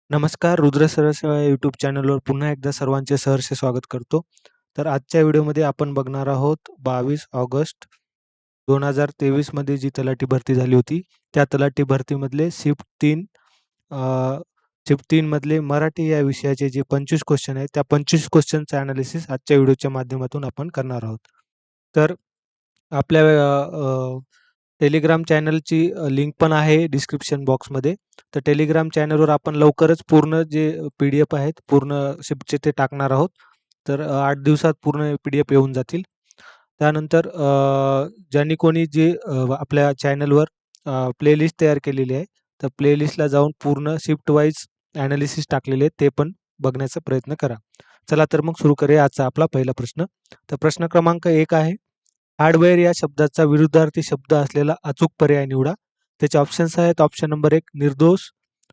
नमस्कार, रुद्र सरसेवा या यूट्यूब चॅनलवर पुन्हा एकदा सर्वांचे सहर्ष स्वागत करतो. तर आजच्या व्हिडिओमध्ये आपण बघणार आहोत 22 ऑगस्ट 2023 मध्ये जी तलाठी भरती झाली होती, त्या तलाठी भरतीमधले शिफ्ट 3 मधले मराठी या विषयाचे जे 25 क्वेश्चन आहेत, त्या 25 क्वेश्चनचं ॲनालिसिस आजच्या व्हिडिओच्या माध्यमातून आपण करणार आहोत. तर आपल्या टेलिग्राम चॅनलची लिंक पण आहे डिस्क्रिप्शन बॉक्समध्ये. तर टेलिग्राम चॅनलवर आपण लवकरच पूर्ण जे पी-डी-एफ आहेत, पूर्ण शिफ्टचे ते टाकणार आहोत. तर 8 दिवसात पूर्ण पी-डी-एफ येऊन जातील. त्यानंतर ज्यांनी कोणी जे आपल्या चॅनलवर प्लेलिस्ट तयार केलेली आहे, तर प्लेलिस्टला जाऊन पूर्ण शिफ्ट वाईज ॲनालिसिस टाकलेले आहेत, ते पण बघण्याचा प्रयत्न करा. चला तर मग सुरू करूया आजचा आपला पहिला प्रश्न. तर प्रश्न क्रमांक 1 आहे, हार्डवेअर या शब्दाचा विरुद्धार्थी शब्द असलेला अचूक पर्याय निवडा. त्याचे ऑप्शन्स आहेत: ऑप्शन नंबर 1 निर्दोष,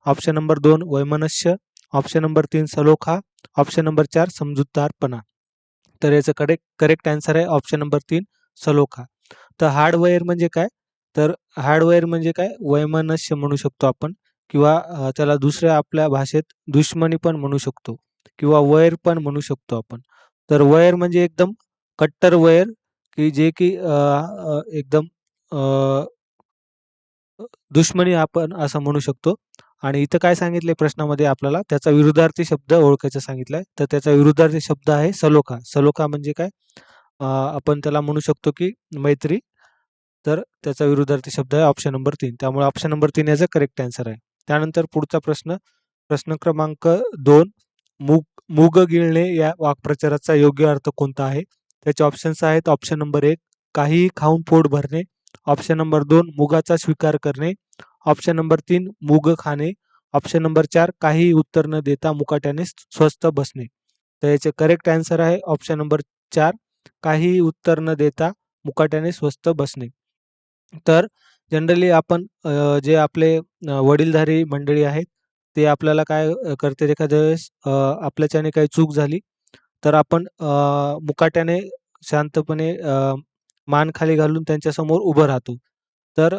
ऑप्शन नंबर 2 वैमनस्य, ऑप्शन नंबर 3 सलोखा, ऑप्शन नंबर 4 समजूतदारपणा. तर याचं करेक्ट आन्सर आहे ऑप्शन नंबर 3 सलोखा. तर हार्डवेअर म्हणजे काय? तर हार्डवेअर म्हणजे काय? वैमनस्य म्हणू शकतो आपण, किंवा त्याला दुसऱ्या आपल्या भाषेत दुश्मनी पण म्हणू शकतो, किंवा वैर पण म्हणू शकतो आपण. तर वैर म्हणजे एकदम कट्टर वैर, की जे की एकदम अ, दुश्मनी आपण असं म्हणू शकतो. आणि इथं काय सांगितलंय प्रश्नामध्ये आपल्याला त्याचा विरुद्धार्थी शब्द ओळखायचा सांगितलाय. तर त्याचा विरुद्धार्थी शब्द आहे सलोखा. सलोखा म्हणजे काय? आपण त्याला म्हणू शकतो की मैत्री. तर त्याचा विरुद्धार्थी शब्द आहे ऑप्शन नंबर 3. त्यामुळे ऑप्शन नंबर 3 याचा करेक्ट आन्सर आहे. त्यानंतर पुढचा प्रश्न, प्रश्न क्रमांक 2, मूग मूग गिळणे या वाक्प्रचाराचा योग्य अर्थ कोणता आहे? त्याचे ऑप्शन्स आहेत: ऑप्शन नंबर 1 काहीही खाऊन पोट भरणे, ऑप्शन नंबर 2 मुगाचा स्वीकार करणे, ऑप्शन नंबर 3 मूग खाणे, ऑप्शन नंबर 4 काहीही उत्तर न देता मुकाट्याने स्वस्थ बसणे. तर याचे करेक्ट आन्सर आहे ऑप्शन नंबर 4 काहीही उत्तर न देता मुकाट्याने स्वस्थ बसणे. तर जनरली आपण जे आपले वडीलधारी मंडळी आहेत, ते आपल्याला काय करतात एखाद्या वेळेस आपल्याच्याने काही चूक झाली, तर आपण मुकाट्याने शांतपणे मान खाली घालून त्यांच्यासमोर उभं राहतो. तर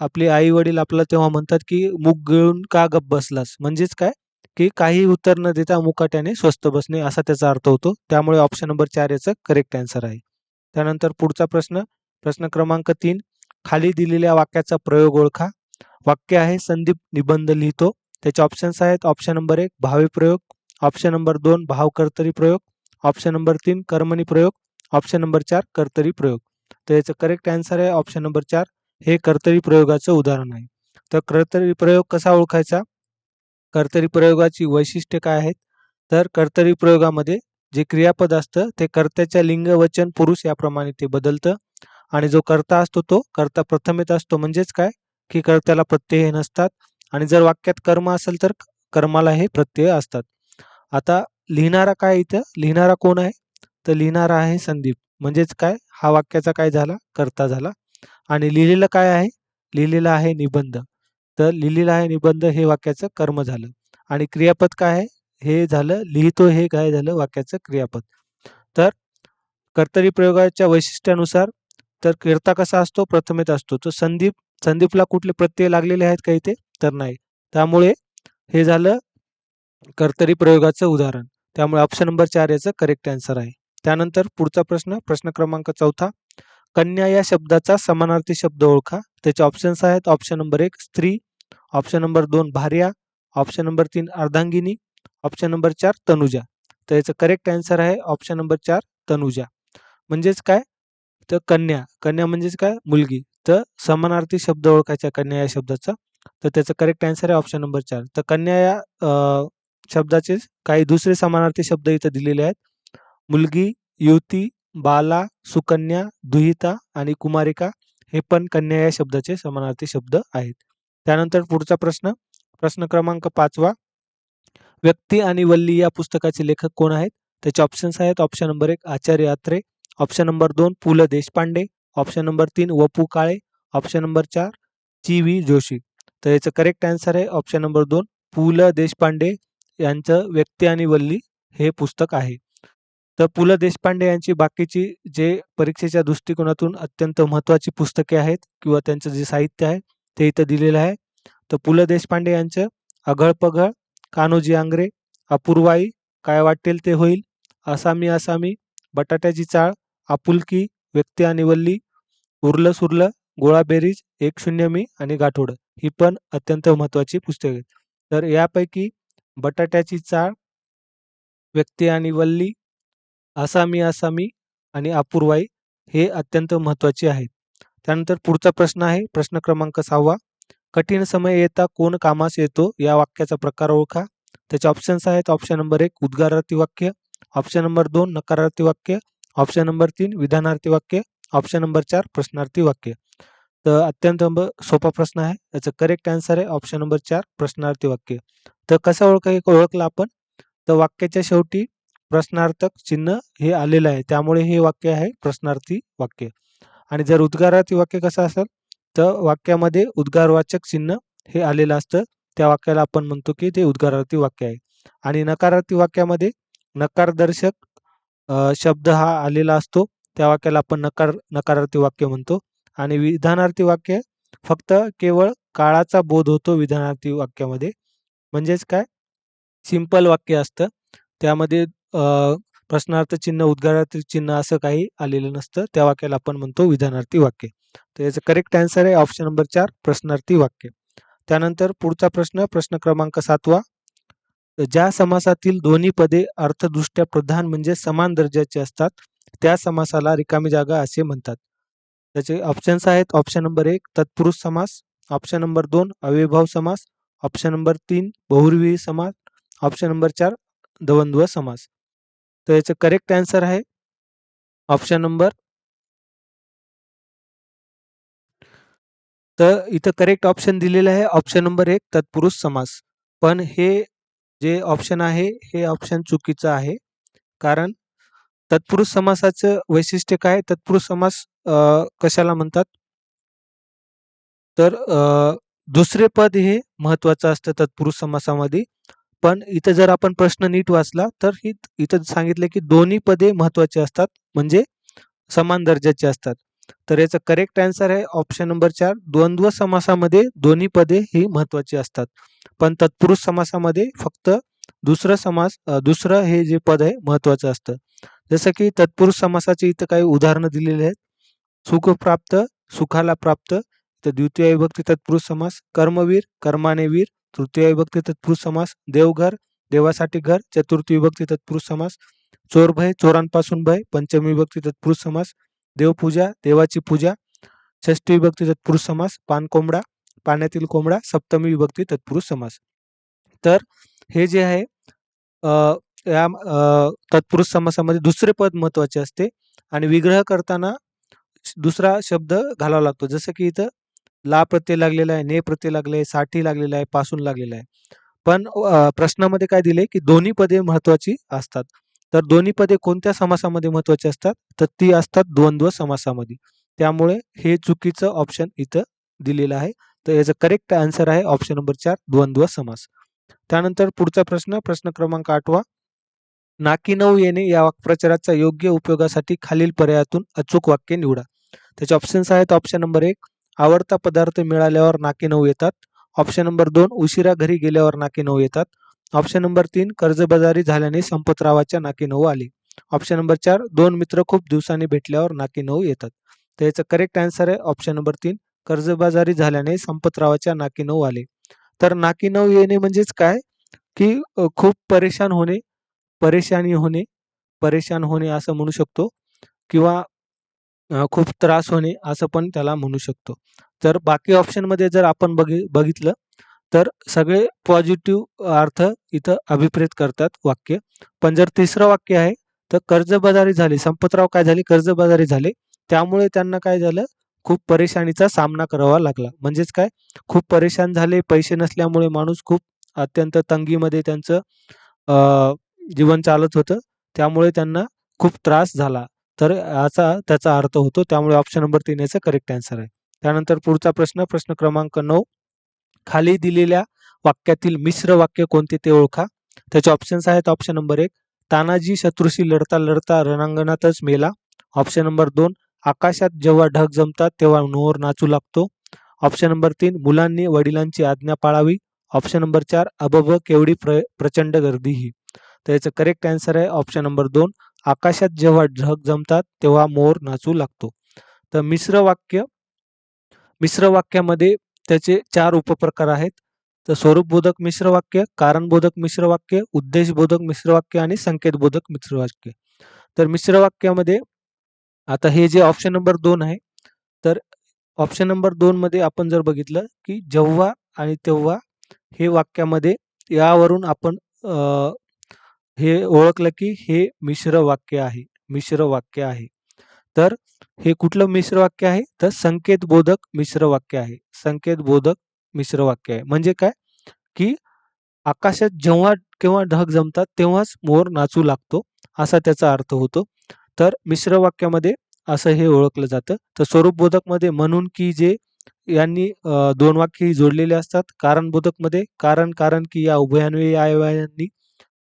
आपले आई-वडील आपल्याला तेव्हा म्हणतात, की "मूग गिळून का गप्प बसलास?" म्हणजेच काय, की काही उत्तर न देता मुकाट्याने स्वस्थ बसणे असा त्याचा अर्थ होतो. त्यामुळे ऑप्शन नंबर 4 याचं करेक्ट आन्सर आहे. त्यानंतर पुढचा प्रश्न, प्रश्न क्रमांक 3, खाली दिलेल्या वाक्याचा प्रयोग ओळखा. वाक्य आहे संदीप निबंध लिहितो. त्याचे ऑप्शन्स आहेत: ऑप्शन नंबर 1 भावी प्रयोग, ऑप्शन नंबर 2 भाव कर्तरी प्रयोग, ऑप्शन नंबर 3 कर्मणी प्रयोग, ऑप्शन नंबर 4 कर्तरी प्रयोग. तर याचं करेक्ट आन्सर आहे ऑप्शन नंबर 4, हे कर्तरी प्रयोगाचं उदाहरण आहे. तर कर्तरी प्रयोग कसा ओळखायचा? कर्तरी प्रयोगाची वैशिष्ट्ये काय आहेत? तर कर्तरी प्रयोगामध्ये जे क्रियापद असतं ते कर्त्याच्या लिंग, वचन, पुरुष याप्रमाणे ते बदलतं. आणि जो कर्ता असतो तो कर्ता प्रथमेत असतो. म्हणजेच काय, की कर्त्याला प्रत्यय हे नसतात. आणि जर वाक्यात कर्म असेल तर कर्माला हे प्रत्यय असतात. आता लिहिणारा काय, इथं लिहिणारा कोण आहे? तर लिहिणारा आहे संदीप. म्हणजेच काय, हा वाक्याचा काय झाला? कर्ता झाला. आणि लिहिलेलं काय आहे? लिहिलेलं आहे निबंध. तर लिहिलेलं आहे निबंध हे वाक्याचं कर्म झालं. आणि क्रियापद काय आहे? हे झालं लिहितो, हे काय झालं? वाक्याचं क्रियापद. तर कर्तरी प्रयोगाच्या वैशिष्ट्यानुसार तर कर्ता कसा असतो? प्रथमेत असतो. तर संदीपला कुठले प्रत्यय लागलेले आहेत का इथे? तर नाही. त्यामुळे हे झालं कर्तरी प्रयोगाचं उदाहरण. त्यामुळे ऑप्शन नंबर 4 याचं करेक्ट आन्सर आहे. त्यानंतर पुढचा प्रश्न, प्रश्न क्रमांक 4, कन्या या शब्दाचा समानार्थी शब्द ओळखा. त्याचे ऑप्शन्स आहेत: ऑप्शन नंबर 1 स्त्री, ऑप्शन नंबर 2 भार्या, ऑप्शन नंबर 3 अर्धांगिनी, ऑप्शन नंबर 4 तनुजा. तर याचं करेक्ट आन्सर आहे ऑप्शन नंबर 4 तनुजा. म्हणजेच काय, तर कन्या, कन्या म्हणजेच काय? मुलगी. तर समानार्थी शब्द ओळखायचा कन्या या शब्दाचा. तर त्याचं करेक्ट आन्सर आहे ऑप्शन नंबर 4. तर कन्या या शब्दाचे काही दुसरे समानार्थी शब्द इथे दिलेले आहेत. मुलगी, युवती, बाला, सुकन्या, दुहिता आणि कुमारिका हे पण कन्या या शब्दाचे समानार्थी शब्द आहेत. त्यानंतर पुढचा प्रश्न, प्रश्न क्रमांक 5, व्यक्ती आणि वल्ली या पुस्तकाचे लेखक कोण आहेत? त्याचे ऑप्शन्स आहेत: option number 1 Acharya Atre, option number 2 पु ल Deshpande, option number 3 Vapu Kale, option number 4 ची व्ही जोशी. तर याचं करेक्ट आन्सर आहे ऑप्शन नंबर 2 पु ल देशपांडे यांचं व्यक्ती आणि वल्ली हे पुस्तक आहे. तर पु ल देशपांडे यांची बाकीची जे परीक्षेच्या दृष्टिकोनातून अत्यंत महत्त्वाची पुस्तके आहेत, किंवा त्यांचं जे साहित्य आहे ते इथं दिलेलं आहे. तर पु ल देशपांडे यांचं अघळ-पघळ, कान्होजी आंग्रे, अपूर्वाई, काय वाटेल ते होईल, असामी असामी, बटाट्याची चाळ, आपुलकी, व्यक्ती आणि वल्ली, उरलं सुरलं, गोळा बेरीज, 1-0 मी आणि गाठोडं. ही पण अत्यंत महत्त्वाची पुस्तके आहेत. तर यापैकी बटाट्याची चाळ, व्यक्ती आणि वल्ली, असामी असामी आणि अपूर्वाई हे अत्यंत महत्त्वाचे आहेत. त्यानंतर पुढचा प्रश्न आहे प्रश्न क्रमांक 6. कठीण समय येता कोण कामास येतो या वाक्याचा प्रकार ओळखा. त्याचे ऑप्शन्स आहेत. ऑप्शन नंबर 1 उद्गारार्थी वाक्य, ऑप्शन नंबर 2 नकारार्थी वाक्य, ऑप्शन नंबर 3 विधानार्थी वाक्य, ऑप्शन नंबर 4 प्रश्नार्थी वाक्य. तर अत्यंत सोपा प्रश्न आहे. याचं करेक्ट आन्सर आहे ऑप्शन नंबर 4 प्रश्नार्थी वाक्य. तर कसं ओळखलं आपण? तर वाक्याच्या शेवटी प्रश्नार्थक चिन्ह हे आलेलं आहे. त्यामुळे हे वाक्य आहे प्रश्नार्थी वाक्य. आणि जर उद्गारार्थी वाक्य कसं असेल, तर वाक्यामध्ये उद्गारवाचक चिन्ह हे आलेलं असतं. त्या वाक्याला आपण म्हणतो की ते उद्गारार्थी वाक्य आहे. आणि नकारार्थी वाक्यामध्ये नकारदर्शक शब्द हा आलेला असतो. त्या वाक्याला आपण नकारार्थी वाक्य म्हणतो. आणि विधानार्थी वाक्य फक्त केवळ काळाचा बोध होतो विधानार्थी वाक्यामध्ये. म्हणजेच काय, सिंपल वाक्य असतं. त्यामध्ये प्रश्नार्थ चिन्ह, उद्गारार्थी चिन्ह असं काही आलेलं नसतं. त्या वाक्याला आपण म्हणतो विधानार्थी वाक्य. तर याचं करेक्ट आन्सर आहे ऑप्शन नंबर 4 प्रश्नार्थी वाक्य. त्यानंतर पुढचा प्रश्न, प्रश्न क्रमांक 7. ज्या समासातील दोन्ही पदे अर्थदृष्ट्या प्रधान म्हणजे समान दर्जाचे असतात, त्या समासाला रिकामी जागा असे म्हणतात. त्याचे ऑप्शन्स आहेत. ऑप्शन नंबर 1 तत्पुरुष समास, ऑप्शन नंबर 2 अव्ययभाव समास, ऑप्शन नंबर 3 बहुव्रीही समास, ऑप्शन नंबर 4 द्वंद्व समास. तर याचं करेक्ट आन्सर आहे ऑप्शन नंबर, तर इथं करेक्ट ऑप्शन दिलेलं आहे ऑप्शन नंबर 1 तत्पुरुष समास. पण हे जे ऑप्शन आहे हे ऑप्शन चुकीचं आहे. कारण तत्पुरुष समासाचं वैशिष्ट्य काय? तत्पुरुष समास कशाला म्हणतात? तर दुसरे पद हे महत्त्वाचं असतं तत्पुरुष समासामध्ये. पण इथं जर आपण प्रश्न नीट वाचला तर इथं सांगितलं की दोन्ही पदे महत्त्वाची असतात, म्हणजे समान दर्जाचे असतात. तर याचं करेक्ट आन्सर आहे ऑप्शन नंबर 4 द्वंद्व समासामध्ये दोन्ही पदे ही महत्त्वाची असतात. पण तत्पुरुष समासामध्ये फक्त दुसरं हे जे पद आहे महत्त्वाचं असतं. जसं की तत्पुरुष समासाची इथं काही उदाहरणं दिलेली आहेत. सुखप्राप्त, सुखाला प्राप्त, तर द्वितीय विभक्ती तत्पुरुष समास, कर्मवीर, कर्माने वीर, तृतीय विभक्ती तत्पुरुष समास, देवघर, देवासाठी घर, चतुर्थी विभक्ती तत्पुरुष समास, चोरभय, चोरांपासून भय, पंचमी विभक्ती तत्पुरुष समास, देवपूजा, देवाची पूजा, षष्ठी विभक्ती तत्पुरुष समास, पानकोंबडा, पाण्यातील कोंबडा, सप्तमी विभक्ती तत्पुरुष समास. तर हे जे आहे या तत्पुरुष समासामध्ये दुसरे पद महत्त्वाचे असते आणि विग्रह करताना दुसरा शब्द घालावा लागतो. जसं की इथं ला प्रत्यय लागलेला आहे, ने प्रत्यय लागले आहे, साठी लागलेला आहे, पासून लागलेला आहे. पण प्रश्नामध्ये काय दिले की दोन्ही पदे महत्त्वाची असतात. तर दोन्ही पदे कोणत्या समासामध्ये महत्त्वाची असतात? तर ती असतात द्वंद्व समासामध्ये. त्यामुळे हे चुकीचं ऑप्शन इथं दिलेलं आहे. तर याचं करेक्ट आन्सर आहे ऑप्शन नंबर 4 द्वंद्व समास. त्यानंतर पुढचा प्रश्न, प्रश्न क्रमांक 8. नाकी नऊ येणे या वाक्प्रचाराचा योग्य उपयोगासाठी खालील पर्यायातून अचूक वाक्य निवडा. त्याचे ऑप्शन्स आहेत. ऑप्शन नंबर 1 आवडता पदार्थ मिळाल्यावर नाकी नऊ येतात, ऑप्शन नंबर 2 उशिरा घरी गेल्यावर नाकी नऊ येतात, ऑप्शन नंबर 3 कर्जबाजारी झाल्याने संपतरावाच्या नाकी नऊ आले, ऑप्शन नंबर 4 दोन मित्र खूप दिवसांनी भेटल्यावर नाकी नऊ येतात. तर याचं करेक्ट आन्सर आहे ऑप्शन नंबर 3 कर्जबाजारी झाल्याने संपतरावाच्या नाकी नऊ आले. तर नाकी नऊ येणे म्हणजेच काय की खूप परेशान होणे असं म्हणू शकतो किंवा खूप त्रास होणे असं पण त्याला म्हणू शकतो. तर बाकी ऑप्शनमध्ये जर आपण बघितलं तर सगळे पॉझिटिव्ह अर्थ इथं अभिप्रेत करतात वाक्य. पण जर तिसरं वाक्य आहे तर कर्जबाजारी झाले, संपतराव काय झाले कर्जबाजारी झाले, त्यामुळे त्यांना काय झालं खूप परेशानीचा सामना करावा लागला. म्हणजेच काय खूप परेशान झाले, पैसे नसल्यामुळे माणूस खूप अत्यंत तंगीमध्ये त्यांचं जीवन चालत होतं, त्यामुळे त्यांना खूप त्रास झाला. तर त्याचा अर्थ होतो. त्यामुळे ऑप्शन नंबर 3 याचं करेक्ट आन्सर आहे. त्यानंतर पुढचा प्रश्न, प्रश्न क्रमांक 9. खाली दिलेल्या वाक्यातील मिश्र वाक्य कोणते ते ओळखा. त्याचे ऑप्शन्स आहेत. ऑप्शन नंबर 1 तानाजी शत्रूशी लढता लढता रणांगणातच मेला, ऑप्शन नंबर 2 आकाशात जेव्हा ढग जमतात तेव्हा मोर नाचू लागतो, ऑप्शन नंबर 3 मुलांनी वडिलांची आज्ञा पाळावी, ऑप्शन नंबर 4 अबब केवढी प्रचंड गर्दी ही. तर याचं करेक्ट आन्सर आहे ऑप्शन नंबर 2 आकाशात जेव्हा ढग जमतात तेव्हा मोर नाचू लागतो. तर मिश्र वाक्यामध्ये त्याचे 4 उपप्रकार आहेत. तर स्वरूपबोधक मिश्र वाक्य, कारणबोधक मिश्र वाक्य, उद्देशबोधक मिश्र वाक्य आणि संकेतबोधक मिश्र वाक्य. तर मिश्र वाक्यामध्ये आता हे जे ऑप्शन नंबर 2 आहे, तर ऑप्शन नंबर 2 मध्ये आपण जर बघितलं, की जेव्हा आणि तेव्हा हे वाक्यामध्ये यावरून आपण हे ओळखलं, की हे मिश्र वाक्य आहे. मिश्र वाक्य आहे. तर हे कुठलं मिश्र वाक्य आहे? तर संकेतबोधक मिश्र वाक्य आहे. संकेतबोधक मिश्र वाक्य आहे. म्हणजे काय? की आकाशात जेव्हा केव्हा ढग जमतात तेव्हाच मोर नाचू लागतो, असा त्याचा अर्थ होतो. तर मिश्र वाक्यामध्ये असं हे ओळखलं जातं. तर स्वरूपबोधकमध्ये म्हणून, की, जे यांनी 2 वाक्य ही जोडलेली असतात. कारणबोधकमध्ये कारण, कारण, की या उभयान्वयी अवयवांनी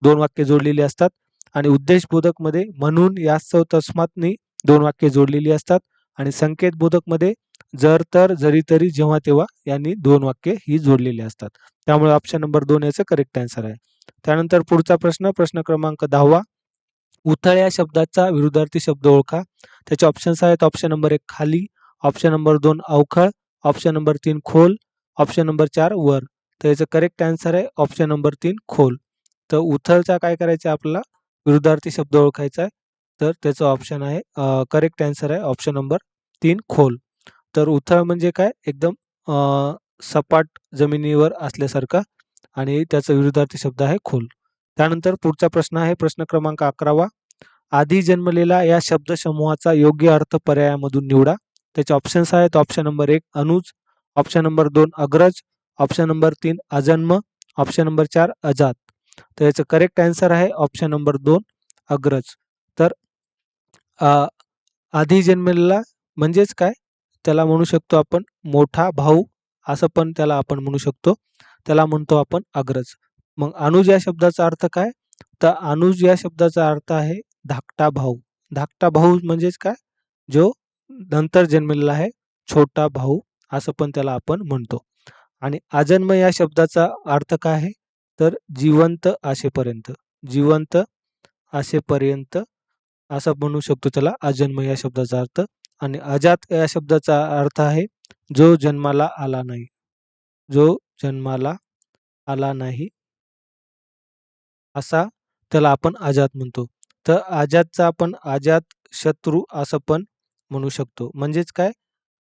2 वाक्य जोडलेली असतात आणि उद्देशबोधकमध्ये म्हणून, यास्तव, तस्मातनी 2 वाक्य जोडलेली असतात आणि संकेतबोधकमध्ये जर, तर, जरी, तरी, जेव्हा, तेव्हा यांनी 2 वाक्य ही जोडलेली असतात. त्यामुळे ऑप्शन नंबर 2 याचं करेक्ट आन्सर आहे. त्यानंतर पुढचा प्रश्न क्रमांक 10वा. उथळ या शब्दाचा विरुद्धार्थी शब्द ओळखा. त्याचे ऑप्शन्स आहेत ऑप्शन नंबर 1 खाली, ऑप्शन नंबर 2 अवखळ, ऑप्शन नंबर 3 खोल, ऑप्शन नंबर 4 वर. तर याचं करेक्ट आन्सर आहे ऑप्शन नंबर 3 खोल. तर उथळचा काय करायचं आहे आपल्याला? विरुद्धार्थी शब्द ओळखायचा आहे. तर त्याचं ऑप्शन आहे करेक्ट आन्सर आहे ऑप्शन नंबर 3 खोल. तर उथळ म्हणजे काय? एकदम सपाट जमिनीवर असल्यासारखा आणि त्याचा विरुद्धार्थी शब्द आहे खोल. त्यानंतर पुढचा प्रश्न आहे प्रश्न क्रमांक 11वा. आधी जन्मलेला या शब्दसमूहाचा योग्य अर्थ पर्यायामधून निवडा. त्याचे ऑप्शन्स आहेत option number 1 Anuj, option number 2 अग्रज, ऑप्शन नंबर 3 अजन्म, ऑप्शन नंबर 4 अजात. तर याचं करेक्ट आन्सर आहे ऑप्शन नंबर 2 अग्रज. तर आधी जन्मलेला म्हणजेच काय? त्याला म्हणू शकतो आपण मोठा भाऊ, असं पण त्याला आपण म्हणू शकतो. त्याला म्हणतो आपण अग्रज. मग अनुज या शब्दाचा अर्थ काय? तर अनुज या शब्दाचा अर्थ आहे धाकटा भाऊ. धाकटा भाऊ म्हणजेच काय? जो नंतर जन्मलेला आहे, छोटा भाऊ, असं पण त्याला आपण म्हणतो. आणि अजन्म या शब्दाचा अर्थ काय आहे? तर जिवंत असेपर्यंत. जिवंत असेपर्यंत असं म्हणू शकतो त्याला अजन्म या शब्दाचा अर्थ. आणि अजात या शब्दाचा अर्थ आहे जो जन्माला आला नाही. जो जन्माला आला नाही, असा त्याला आपण अजात म्हणतो. तर अजातचा आपण अजात शत्रू असं पण म्हणू शकतो. म्हणजेच काय?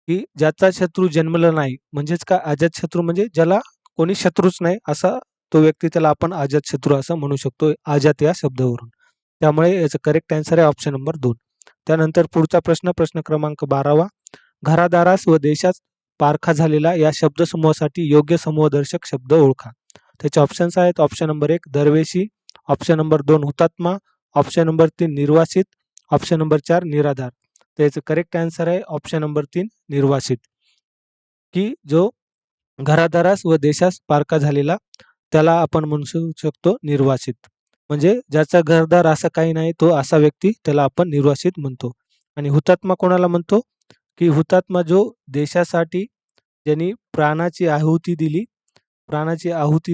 की ज्याचा शत्रू जन्मला नाही, म्हणजेच काय? अजात शत्रू म्हणजे ज्याला कोणी शत्रूच नाही, असा तो व्यक्ती, त्याला आपण अजात शत्रू असं म्हणू शकतो अजात या शब्दावरून. त्यामुळे याचं करेक्ट आन्सर आहे ऑप्शन नंबर 2. त्यानंतर पुढचा प्रश्न क्रमांक 12वा. घरादारास व देशात पारखा झालेला या शब्दसमूहासाठी योग्य समूहदर्शक शब्द ओळखा. त्याचे ऑप्शन्स आहेत ऑप्शन नंबर 1 दरवेशी, ऑप्शन नंबर 2 हुतात्मा, ऑप्शन नंबर 3 निर्वासित, ऑप्शन नंबर 4 निराधार. तर याचं करेक्ट आन्सर आहे ऑप्शन नंबर 3 निर्वासित. की जो घरादारास व देशास पारखा झालेला त्याला आपण म्हणू शकतो निर्वासित. म्हणजे ज्याचा घरदार असं काही नाही, तो असा व्यक्ती, त्याला आपण निर्वासित म्हणतो. आणि हुतात्मा कोणाला म्हणतो? की हुतात्मा जो देशासाठी ज्यांनी प्राणाची आहुती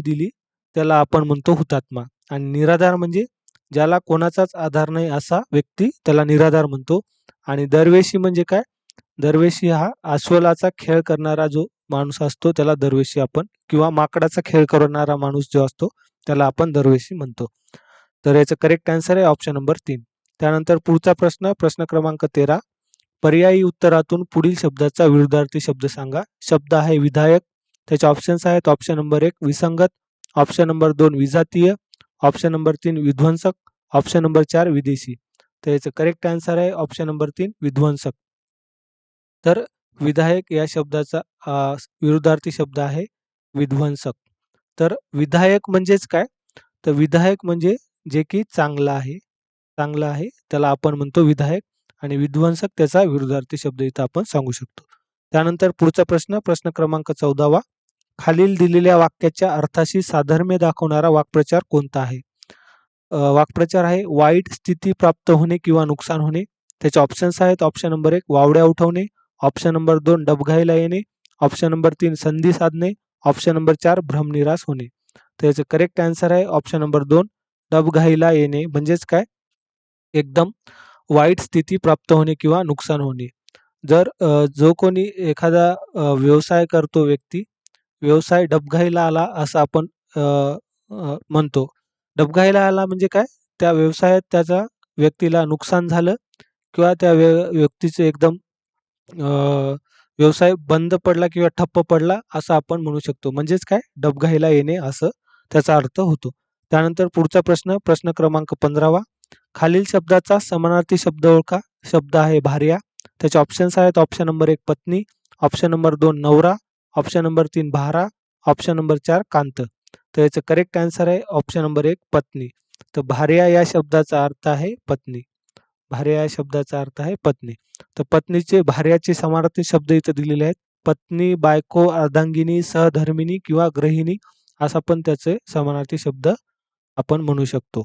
दिली, त्याला आपण म्हणतो हुतात्मा. आणि निराधार म्हणजे ज्याला कोणाचाच आधार नाही असा व्यक्ती, त्याला निराधार म्हणतो. आणि दरवेशी म्हणजे काय? दरवेशी हा अस्वलाचा खेळ करणारा जो माणूस असतो त्याला दरवेशी आपण, किंवा माकडाचा खेळ करणारा माणूस जो असतो त्याला आपण दरवेशी म्हणतो. तर याचं करेक्ट आन्सर आहे ऑप्शन नंबर 3. त्यानंतर पुढचा प्रश्न क्रमांक 13. पर्यायी उत्तरातून पुढील शब्दाचा विरुद्धार्थी शब्द सांगा. शब्द आहे विधायक. त्याचे ऑप्शन्स आहेत ऑप्शन नंबर 1 विसंगत, ऑप्शन नंबर 2 विजातीय, ऑप्शन नंबर 3 विध्वंसक, ऑप्शन नंबर 4 विदेशी. तर याचं करेक्ट आन्सर आहे ऑप्शन नंबर 3 विध्वंसक. तर विधायक या शब्दाचा विरुद्धार्थी शब्द आहे विध्वंसक. तर विधायक म्हणजेच काय? तर विधायक म्हणजे जे की चांगलं आहे, चांगलं आहे, त्याला आपण म्हणतो विधायक. आणि विध्वंसक त्याचा विरुद्धार्थी शब्द इथं आपण सांगू शकतो. त्यानंतर पुढचा प्रश्न क्रमांक 14वा. खालील दिलेल्या वाक्याच्या अर्थाशी साधर्म्य दाखवणारा वाक्प्रचार कोणता आहे? वाक्प्रचार आहे वाईट स्थिती प्राप्त होणे किंवा नुकसान होणे. त्याचे ऑप्शन्स आहेत ऑप्शन नंबर 1 वावड्या उठवणे, ऑप्शन नंबर 2 डबघाईला येणे, ऑप्शन नंबर 3 संधी साधणे, ऑप्शन नंबर 4 भ्रमनिरास होणे. तर याचं करेक्ट आन्सर आहे ऑप्शन नंबर 2 डबघाईला येणे म्हणजेच काय एकदम वाईट स्थिती प्राप्त होणे किंवा नुकसान होणे. जर जो कोणी एखादा व्यवसाय करतो व्यक्ती, व्यवसाय डबघाईला आला असं आपण अ, म्हणतो. डबघाईला आला म्हणजे काय? त्या व्यवसायात त्याचा व्यक्तीला नुकसान झालं किंवा त्या व्यक्तीचं एकदम व्यवसाय बंद पडला किंवा ठप्प पडला असं आपण म्हणू शकतो. म्हणजेच काय? डबघाईला येणे असं त्याचा अर्थ होतो. त्यानंतर पुढचा प्रश्न, प्रश्न क्रमांक 15वा. खालील शब्दाचा समानार्थी शब्द ओळखा. शब्द आहे भार्या. त्याचे ऑप्शन्स आहेत ऑप्शन नंबर 1 पत्नी, ऑप्शन नंबर 2 नवरा, ऑप्शन नंबर 3 भारा, ऑप्शन नंबर 4 कांत. तर याचं करेक्ट आन्सर आहे ऑप्शन नंबर 1 पत्नी. तर भार्या या शब्दाचा अर्थ आहे पत्नी. भार्या या शब्दाचा अर्थ आहे पत्नी. तर पत्नीचे भार्याचे समानार्थी शब्द इथे दिलेले आहेत. पत्नी, बायको, अर्धांगिनी, सहधर्मिणी किंवा गृहिणी असा पण त्याचे समानार्थी शब्द आपण म्हणू शकतो.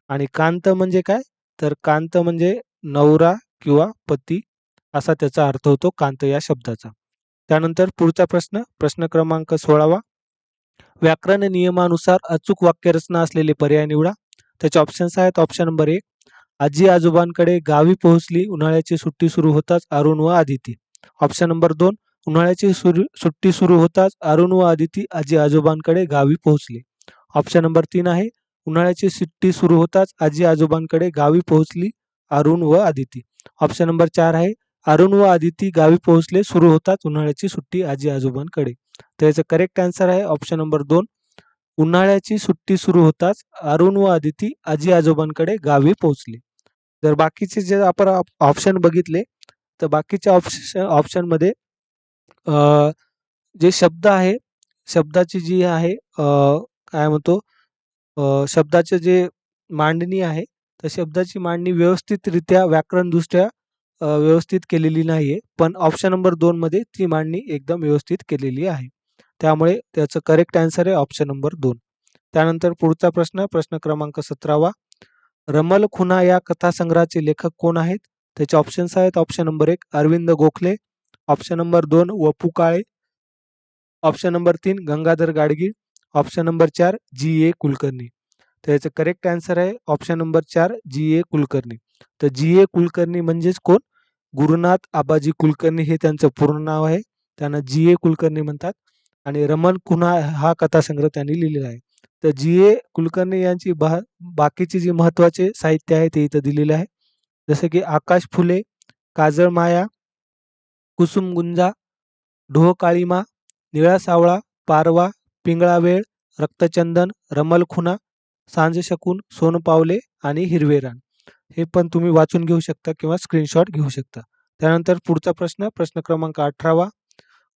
आणि कांत म्हणजे काय? तर कांत म्हणजे नवरा किंवा पती असा त्याचा अर्थ होतो कांत या शब्दाचा. त्यानंतर पुढचा प्रश्न, प्रश्न क्रमांक 16वा. व्याकरण नियमानुसार अचूक वाक्यरचना असलेले पर्याय निवडा. त्याचे ऑप्शन्स आहेत ऑप्शन नंबर 1 आजी आजोबांकडे गावी पोहोचली, उन्हाळ्याची सुट्टी सुरू होताच अरुण व आदिती. ऑप्शन नंबर 2 उन्हाळ्याची सुट्टी सुरू होताच अरुण व आदिती आजी आजोबांकडे गावी पोहोचले. ऑप्शन नंबर 3 आहे उन्हाळ्याची सुट्टी सुरू होताच आजी आजोबांकडे गावी पोहोचली अरुण व आदिती. ऑप्शन नंबर 4 आहे अरुण व आदिती गावी पोहोचले सुरू होताच उन्हाळ्याची सुट्टी आजी आजोबांकडे. तर याचं करेक्ट आन्सर आहे ऑप्शन नंबर 2 उन्हाळ्याची सुट्टी सुरू होताच अरुण व आदिती आजी आजोबांकडे गावी पोहोचले. जर बाकीचे जे आपण ऑप्शन बघितले तर बाकीच्या ऑप्शनमध्ये जे शब्द आहे, शब्दाची जी आहे काय म्हणतो शब्दाचे जे मांडणी आहे, तर शब्दाची मांडणी व्यवस्थितरित्या व्याकरणदृष्ट्या व्यवस्थित केलेली नाहीये. पण ऑप्शन नंबर 2 मध्ये ती मांडणी एकदम व्यवस्थित केलेली आहे. त्यामुळे त्याचं करेक्ट आन्सर आहे ऑप्शन नंबर 2. त्यानंतर पुढचा प्रश्न, प्रश्न क्रमांक 17वा. रमल खुना या कथासंग्रहाचे लेखक कोण आहेत? त्याचे ऑप्शन्स आहेत option number 1 Arvind Gokhale, option number 2 Vapu Kale, option number 3 Gangadhar Gadgil, option number 4 G A. Kulkarni. तर याचं करेक्ट आन्सर आहे ऑप्शन नंबर 4 जी.ए. कुलकर्णी. तर जी.ए. कुलकर्णी म्हणजेच कोण? गुरुनाथ आबाजी कुलकर्णी हे त्यांचं पूर्ण नाव आहे. त्यांना जी.ए. कुलकर्णी म्हणतात आणि रमण खुना हा कथासंग्रह त्यांनी लिहिलेला आहे. तर जी.ए. कुलकर्णी यांची बाकीची जी महत्त्वाचे साहित्य आहे ते इथं दिलेले आहे. जसं की आकाश फुले, काजळ माया, कुसुमगुंजा, ढोह काळीमा, निळा सावळा, पारवा, पिंगळा वेळ, रक्तचंदन, रमल खुना, सांज शकून, सोनपावले आणि हिरवे रान. हे पण तुम्ही वाचून घेऊ शकता किंवा स्क्रीनशॉट घेऊ शकता. त्यानंतर पुढचा प्रश्न, प्रश्न क्रमांक 18वा.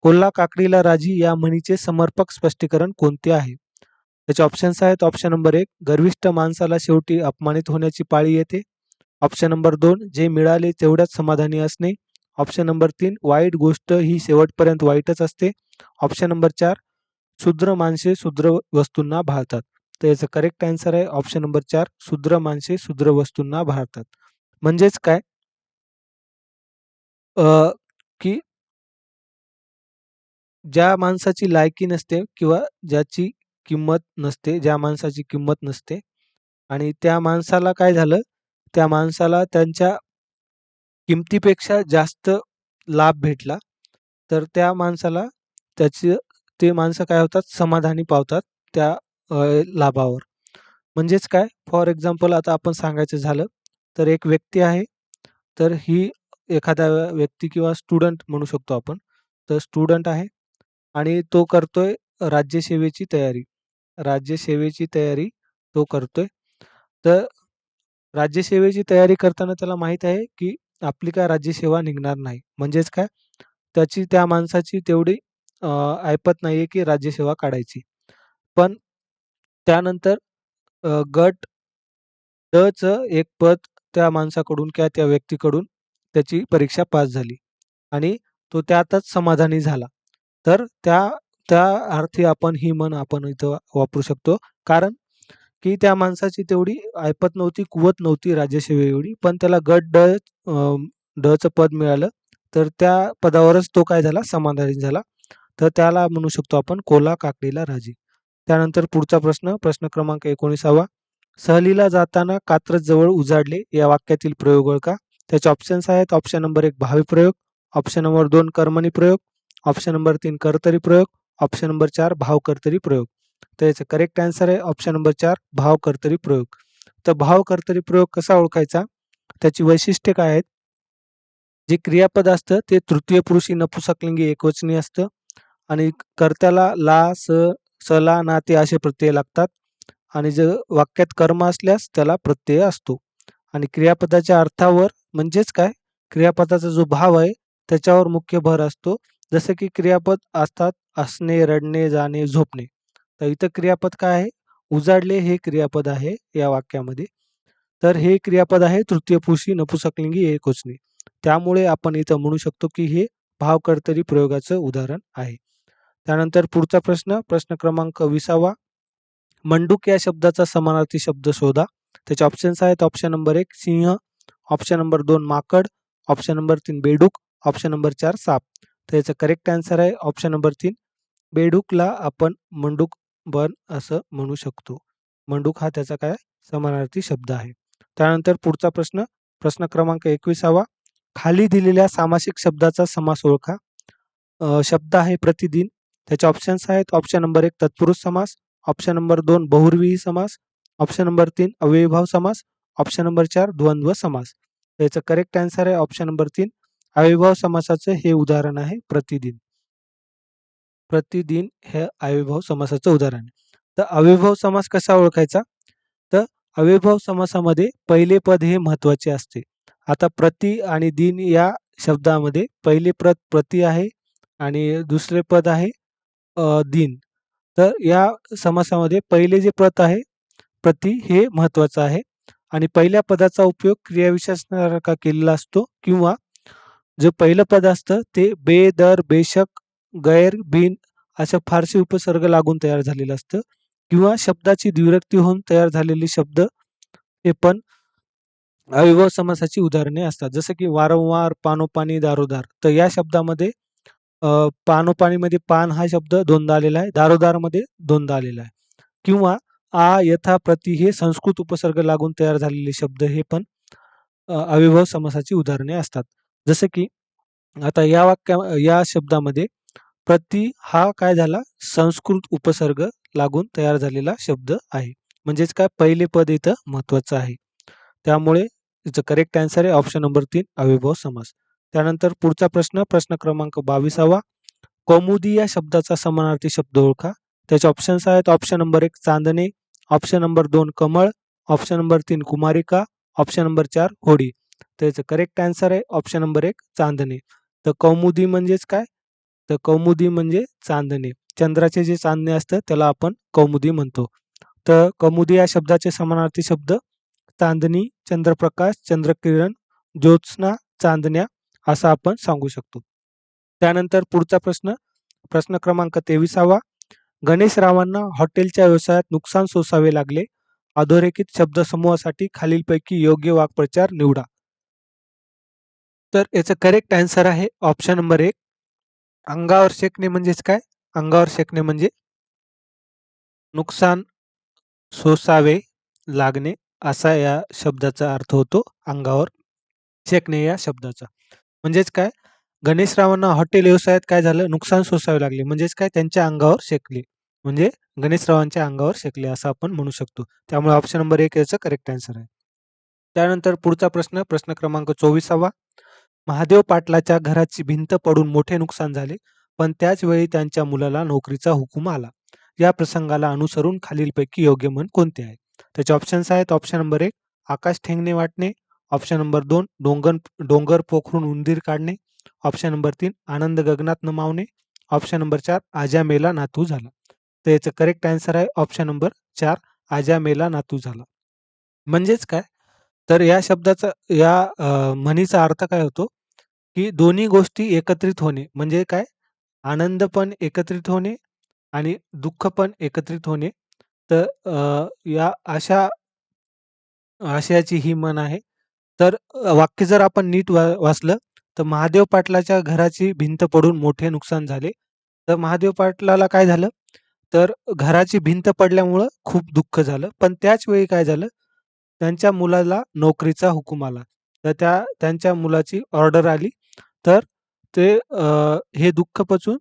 कोल्हा काकडीला राजी या म्हणीचे समर्पक स्पष्टीकरण कोणते आहे? त्याचे ऑप्शन्स आहेत ऑप्शन नंबर 1 गर्विष्ठ माणसाला शेवटी अपमानित होण्याची पाळी येते. ऑप्शन नंबर 2 जे मिळाले तेवढ्याच समाधानी असणे. ऑप्शन नंबर 3 वाईट गोष्ट ही शेवटपर्यंत वाईटच असते. ऑप्शन नंबर 4 शूद्र माणसे शूद्र वस्तूंना भाळतात. तर याचं करेक्ट आन्सर आहे ऑप्शन नंबर 4 शूद्र माणसे शूद्र वस्तूंना भाळतात. म्हणजेच काय की ज्या माणसाची लायकी नसते किंवा ज्याची किंमत नसते, ज्या माणसाची किंमत नसते आणि त्या माणसाला काय झालं, त्या माणसाला त्यांच्या किमतीपेक्षा जास्त लाभ भेटला, तर त्या माणसाला त्याची ते माणसं काय होतात समाधानी पावतात त्या लाभावर. म्हणजेच काय फॉर एक्झाम्पल आता आपण सांगायचं झालं, तर एक व्यक्ती आहे, तर ही एखादा व्यक्ती किंवा स्टुडंट म्हणू शकतो आपण. तर स्टुडंट आहे आणि तो करतोय राज्यसेवेची तयारी. राज्यसेवेची तयारी तो करतोय. तर राज्यसेवेची तयारी करताना त्याला माहीत आहे, की आपली काय राज्यसेवा निघणार नाही. म्हणजेच काय त्याची त्या माणसाची तेवढी ऐपत नाहीये, की राज्यसेवा काढायची. पण त्यानंतर गट चं एक पद त्या माणसाकडून किंवा त्या व्यक्तीकडून त्याची परीक्षा पास झाली आणि तो त्यातच समाधानी झाला. तर त्या त्या अर्थी आपण ही म्हण आपण इथं वापरू शकतो. कारण की त्या माणसाची तेवढी ऐपत नव्हती, कुवत नव्हती राज्यसेवे एवढी. पण त्याला ड चं पद मिळालं. तर त्या पदावरच तो काय झाला समाधानी झाला. तर त्याला म्हणू शकतो आपण कोला काकडीला राजी. त्यानंतर पुढचा प्रश्न, प्रश्न क्रमांक 19वा. सहलीला जाताना कात्रज जवळ उजाडले या वाक्यातील प्रयोग ओळखा. त्याचे ऑप्शन्स आहेत. ऑप्शन नंबर 1 भावी प्रयोग, ऑप्शन नंबर 2 कर्मणी प्रयोग, ऑप्शन नंबर 3 कर्तरी प्रयोग, ऑप्शन नंबर 4 भाव कर्तरी प्रयोग. तर याचं करेक्ट आन्सर आहे ऑप्शन नंबर 4 भाव कर्तरी प्रयोग. तर भाव कर्तरी प्रयोग कसा ओळखायचा? त्याची वैशिष्ट्ये काय आहेत? जे क्रियापद असतं ते तृतीय पुरुषी नपुंसकलिंगी एकवचनी असतं आणि कर्त्याला ला, स, ला, ना, ते असे प्रत्यय लागतात आणि जर वाक्यात कर्म असल्यास त्याला प्रत्यय असतो आणि क्रियापदाच्या अर्थावर म्हणजेच काय क्रियापदाचा जो भाव आहे त्याच्यावर मुख्य भर असतो. जसं की क्रियापद असतात असणे, रडणे, जाणे, झोपणे. तर इथं क्रियापद काय आहे? उजाडले हे क्रियापद आहे या वाक्यामध्ये. तर हे क्रियापद आहे तृतीय पुरुषी नपुंसकलिंगी एकवचनी. त्यामुळे आपण इथं म्हणू शकतो की हे भावकर्तरी प्रयोगाचं उदाहरण आहे. त्यानंतर पुढचा प्रश्न, प्रश्न क्रमांक 20वा. मंडूक या शब्दाचा समानार्थी शब्द शोधा. त्याचे ऑप्शन्स आहेत. ऑप्शन नंबर 1 सिंह, ऑप्शन नंबर 2 माकड, ऑप्शन नंबर 3 बेडूक, ऑप्शन नंबर 4 साप. तर याचं करेक्ट आन्सर आहे ऑप्शन नंबर 3 बेडूकला आपण मंडूक बन असं म्हणू शकतो. मंडूक हा त्याचा काय समानार्थी शब्द आहे. त्यानंतर पुढचा प्रश्न, प्रश्न क्रमांक 21वा. खाली दिलेल्या सामासिक शब्दाचा समास ओळखा. शब्द आहे प्रतिदिन. त्याचे ऑप्शन्स आहेत. ऑप्शन नंबर 1 तत्पुरुष समास, ऑप्शन नंबर 2 बहुव्रीही समास, ऑप्शन नंबर 3 अव्ययीभाव समास, ऑप्शन नंबर 4 द्वंद्व समास. याचं करेक्ट आन्सर आहे ऑप्शन नंबर 3 अव्ययीभाव समासाचं हे उदाहरण आहे प्रतिदिन. प्रतिदिन हे अव्ययीभाव समासाचं उदाहरण आहे. तर अव्ययीभाव समास कसा ओळखायचा? तर अव्ययीभाव समासामध्ये पहिले पद हे महत्वाचे असते. आता प्रति आणि दिन या शब्दामध्ये पहिले पद प्रति आहे आणि दुसरे पद आहे दिन. तर या समासामध्ये पहिले जे पद आहे प्रति हे महत्वाचं आहे आणि पहिल्या पदाचा उपयोग क्रियाविशेषणासारखा केलेला असतो किंवा जे पहिलं पद असतं ते बे, दर, बेशक, गैर, बिन अशा फारसी उपसर्ग लागून तयार झालेलं असतं किंवा शब्दाची द्विरुक्ती होऊन तयार झालेले शब्द हे पण अव्ययीभाव समासाची उदाहरणे असतात. जसं की वारंवार, पानोपानी, दारोदार. तर या शब्दामध्ये पानोपानीमध्ये पान हा शब्द दोनदा आलेला आहे. दारोदारमध्ये दोनदा आलेला आहे. किंवा आ, यथा, प्रति हे संस्कृत उपसर्ग लागून तयार झालेले शब्द हे पण अव्ययीभाव समासाची उदाहरणे असतात. जसं की आता या शब्दामध्ये प्रति हा काय झाला संस्कृत उपसर्ग लागून तयार झालेला शब्द आहे. म्हणजेच काय पहिले पद इथं महत्वाचं आहे. त्यामुळे याचं करेक्ट आन्सर आहे ऑप्शन नंबर 3 अव्ययीभाव समास. त्यानंतर पुढचा प्रश्न, प्रश्न क्रमांक 22वा. कौमुदी या शब्दाचा समानार्थी शब्द ओळखा. त्याचे ऑप्शन्स आहेत. ऑप्शन नंबर 1 चांदणे, ऑप्शन नंबर 2 कमळ, ऑप्शन नंबर 3 कुमारिका, ऑप्शन नंबर 4 होडी. तर याचं करेक्ट आन्सर आहे ऑप्शन नंबर 1 चांदणे. तर कौमुदी म्हणजेच काय? तर कौमुदी म्हणजे चांदणे. चंद्राचे जे चांदणे असतं त्याला आपण कौमुदी म्हणतो. तर कौमुदी या शब्दाचे समानार्थी शब्द चांदणी, चंद्रप्रकाश, चंद्रकिरण, ज्योत्स्ना, चांदण्या असं आपण सांगू शकतो. त्यानंतर पुढचा प्रश्न, प्रश्न क्रमांक 23वा. गणेशरावांना हॉटेलच्या व्यवसायात नुकसान सोसावे लागले. अधोरेखित शब्दसमूहासाठी खालीलपैकी योग्य वाक्प्रचार निवडा. तर याचं करेक्ट आन्सर आहे ऑप्शन नंबर 1 अंगावर शेकणे म्हणजेच काय? अंगावर शेकणे म्हणजे नुकसान सोसावे लागणे असा या शब्दाचा अर्थ होतो अंगावर शेकणे या शब्दाचा. म्हणजेच काय? गणेशरावांना हॉटेल व्यवसायात काय झालं? नुकसान सोसावे लागले. म्हणजेच काय? त्यांच्या अंगावर शेकले. म्हणजे गणेशरावांच्या अंगावर शेकले असं आपण म्हणू शकतो. त्यामुळे ऑप्शन नंबर 1 याचं करेक्ट आन्सर आहे. त्यानंतर पुढचा प्रश्न, प्रश्न क्रमांक 24वा. महादेव पाटलाच्या घराची भिंत पडून मोठे नुकसान झाले, पण त्याच वेळी त्यांच्या मुलाला नोकरीचा हुकूम आला. या प्रसंगाला अनुसरून खालीलपैकी योग्य म्हण कोणते आहे? त्याचे ऑप्शन्स आहेत. ऑप्शन नंबर 1 आकाश ठेंगणे वाटणे, ऑप्शन नंबर 2 डोंगर पोखरून उंदीर काढणे, ऑप्शन नंबर 3 आनंद गगनात न मावणे, ऑप्शन नंबर 4 आजा मेला नातू झाला. तर याचं करेक्ट आन्सर आहे ऑप्शन नंबर 4 आजा मेला नातू झाला. म्हणजेच काय? तर या शब्दाचा म्हणीचा अर्थ काय होतो, की दोन्ही गोष्टी एकत्रित होणे म्हणजे काय? आनंद पण एकत्रित होणे आणि दुःख पण एकत्रित होणे. तर या अशा आशयाची ही म्हण आहे. तर वाक्य जर आपण नीट वाचलं, तर महादेव पाटलाच्या घराची भिंत पडून मोठे नुकसान झाले. तर महादेव पाटलाला काय झालं, तर घराची भिंत पडल्यामुळं खूप दुःख झालं. पण त्याच वेळी काय झालं, त्यांच्या मुलाला नोकरीचा हुकूम आला. तर त्यांच्या मुलाची ऑर्डर आली. तर ते हे दुःख पचवून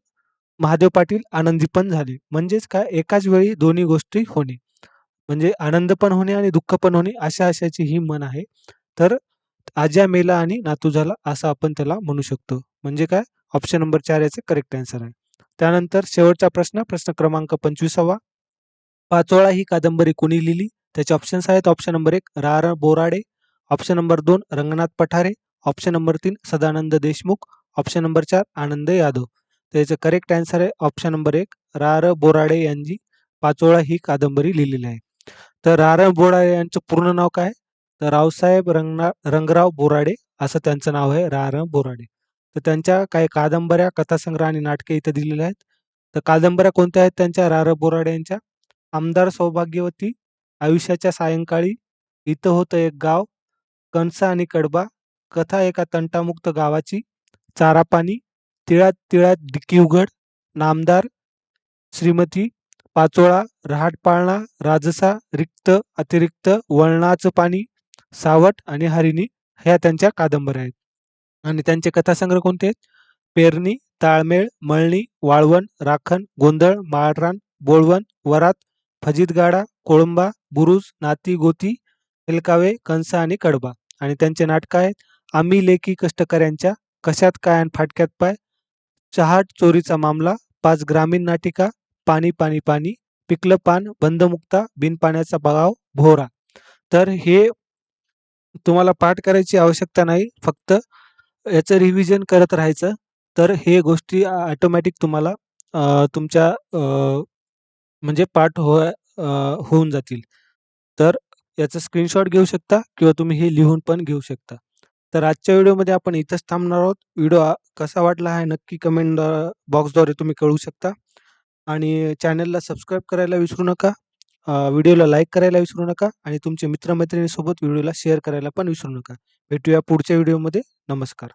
महादेव पाटील आनंदी पण झाले. म्हणजेच काय एकाच वेळी दोन्ही गोष्टी होणे. म्हणजे आनंद पण होणे आणि दुःख पण होणे अशाची ही म्हण आहे. तर आज्या मेला आणि नातू झाला असं आपण त्याला म्हणू शकतो. म्हणजे काय ऑप्शन नंबर 4 याचं करेक्ट आन्सर आहे. त्यानंतर शेवटचा प्रश्न, प्रश्न क्रमांक 25वा. पाचोळा ही कादंबरी कोणी लिहिली? त्याचे ऑप्शन्स आहेत. Option number 1 Ra. Borade, option number 2 Rangnath Pathare, option number 3 Sadanand Deshmukh, option number 4 Anand Yadav. त्याचं करेक्ट आन्सर आहे ऑप्शन नंबर 1 बोराडे यांनी पाचोळा ही कादंबरी लिहिलेली आहे. तर बोराडे यांचं पूर्ण नाव काय? तर रावसाहेब रंगराव बोराडे असं त्यांचं नाव आहे, बोराडे. तर त्यांच्या काही कादंबऱ्या, कथासंग्रह आणि नाटके इथे दिलेल्या आहेत. तर कादंबऱ्या कोणत्या आहेत त्यांच्या बोराडे यांच्या? आमदार सौभाग्यवती, आयुष्याच्या सायंकाळी, इथं होतं एक गाव, कणसा आणि कडबा, कथा एका तंटामुक्त गावाची, चारा पाणी, तिळात तिळात डिक्की उघड, नामदार, श्रीमती, पाचोळा, रहाटपाळणा, राजसा, रिक्त, अतिरिक्त, वळणाचं पाणी, सावट आणि हरिणी ह्या त्यांच्या कादंबऱ्या आहेत. आणि त्यांचे कथासंग्रह कोणते आहेत? पेरणी, ताळमेळ, मळणी, वाळवण, राखण, गोंधळ, माळरान, बोळवण, वरात, फजितगाडा, कोळंबा, बुरुज, नाती गोती, हेलकावे, कंसा आणि कडबा. आणि त्यांचे नाटकं आहेत आम्ही लेकी कष्टकऱ्यांच्या, कशात काय आणि फाटक्यात पाय, चहाट चोरीचा मामला, 5 ग्रामीण नाटिका, पाणी पाणी पाणी, पिकलं पान, बंदमुक्ता, बिनपाण्याचा बगाव, भोवरा. तर हे तुम्हाला पाठ करायची आवश्यकता नाही. फक्त याचं रिव्हिजन करत राहायचं. तर हे गोष्टी ऑटोमॅटिक तुम्हाला तुमच्या म्हणजे पाठ होऊन जातील. तर याचा स्क्रीनशॉट घेऊ शकता किंवा तुम्ही हे लिहून पण घेऊ शकता. तर आजच्या व्हिडिओमध्ये आपण इथंच थांबणार आहोत. व्हिडिओ कसा वाटला आहे नक्की कमेंट बॉक्सद्वारे तुम्ही कळवू शकता आणि चॅनलला सबस्क्राईब करायला विसरू नका. व्हिडिओला लाईक करायला विसरू नका आणि तुमच्या मित्र-मैत्रिणींसोबत व्हिडिओला शेअर करायला पण विसरू नका. भेटूया पुढच्या व्हिडिओमध्ये. नमस्कार.